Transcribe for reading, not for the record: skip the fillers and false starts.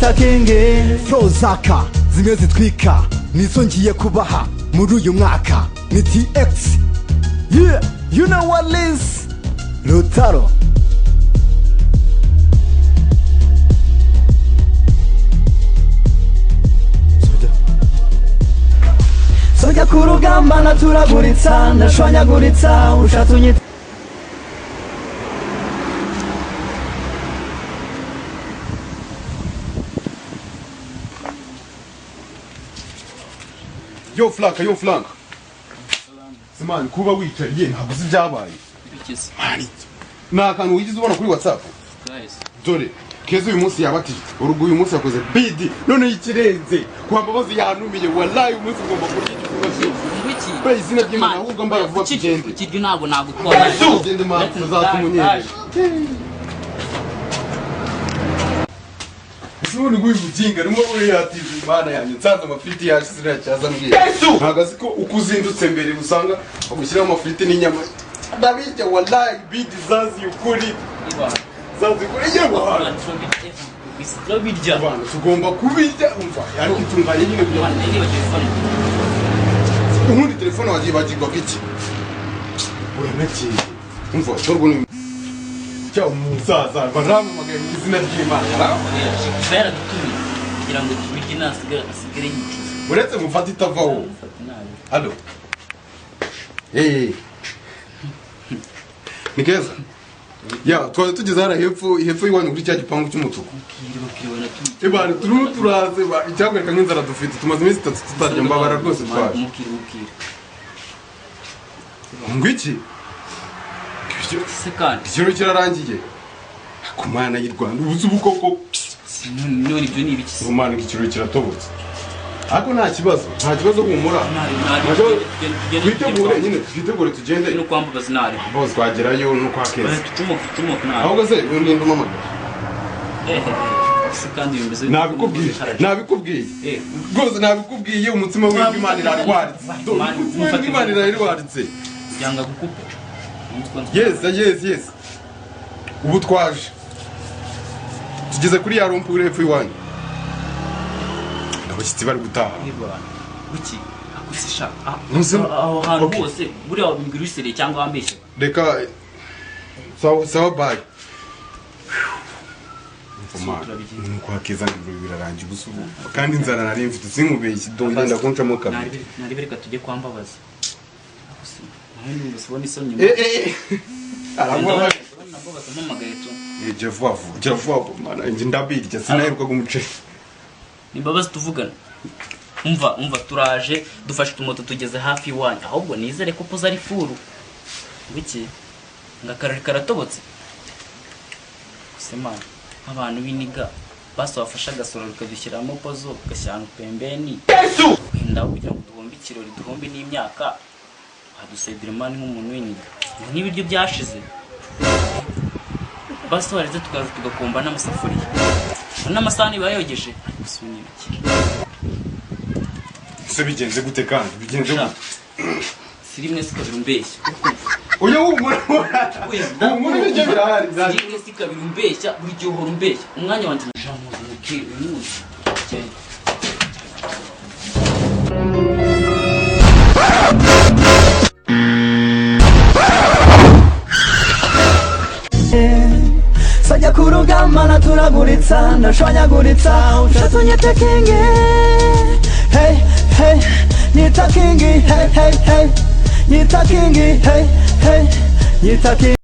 nyita kingi. Flow zaka zimwe zitwika nizo ngiye kubaha muri uyu mwaka. Ni TX, yeah, you know what is Lutaro. Sojya ku rugamba naturaguritsa ndashwanyaguritsa ushatse unyita. Yo flank Simani kuba wicariye ntabwo uzi ibyabaye. Mani nta kantu wigize ubona kuri WhatsApp. Dore Keza uyu munsi yabatije urugo uyu munsi yakoze bidi none yikirenze kwa mbabazi yanumiye wallahi uyu munsi ngomba kurya iki bari izina ry'Imana ahubwo mbara vuba kugende ikiryo ntabwo nagutwara kugende ma tuzatumunyere. Ushobora nguyu muginga rumwe uri yatize Imana yanjye nsanze amafiti yashize racyaza mbwiye ntagazi ko ukuzindutse mbere usanga bagushyira amafiti n'inyama ndabijya wallahi bidi zazi ukuri zazi kuri y'abantu birya abantu tugomba kubijya umva ariko itunganye nyine kugira ubundi telefone wagiye bagirwa iki uranaki umva torwo ni cya umusaza baramamagaye mu izina ry'Imana bera dutumye kugira ngo tubijye nasigare yicuza uretse mufata itavaho. Halo ni Keza ya twari tugeze hara hepfo y'iwanyu kuri cya gipangu cy'umutuku ebana turimo turaze icyagwereka nk'inzara dufite tumaze iminsi 3 tutarya mbabara rwose twaje ngwiki ikiro kirarangiye ku Mana y'u Rwanda ubuze ubukoko none ibyo ni ibiki umwana ikiro kiratobotse ariko nta kibazo humura twitegure nyine twitegure tugende no kwambaza nari bose twagerayo no kwa Keza tumuka nari ahubwo se undi ndumama kandi yumeze nabikubwiye rwose nabikubwiye umutima w'Imana irarwaritse Imana irarwaritse yanga gukupa yes ubu twaje tugeze kuri ya rompu uri hepfo y'iwanyu abashyitsi bari gutaha buki akusisha aho hantu hose buri aho bimbira usere cyangwa ambeshye reka sawa bye kwa Keza ngiro birarangiye ubusubu kandi inzara nari mfite sinkubeshye ndongenda kunshamo kabiri nari bereka tujye kwambabaza nani musibona isonye arangwa namamagaye to jevavu mana nje ndabirya sinaheruka gumuceri nimbabazi tuvugana umva turaje dufashe tumoto tugeze hafi iwanyu ahubwo nizere ko poza ari furu biki ngakarari karatobotse kusemana abantu biniga basi wafasha gasoro rukadushyiramo pozo gashyanga pembeni wenda kugira ngo duhombe ikirori duhombe n'imyaka adusebira mani nk'umuntu w'iniga n'ibiryo byashize basi wareze tukaza tugakomba n'amasafuriya n'amasahani bayogeje se bigenze gute kandi bigenze gute sirimwe sikabira umbeshya oya umuri bijye birahari sirimwe sikabira umbeshya buri gihe uhora umbeshya umwanya wanjye najamuze mukiri umunsi Sajya ku rugamba naturaguritsa ndashwanyaguritsa ushatse unyita kingi. Hey nyita kingi. Hey nyita kingi. Hey nyita kingi.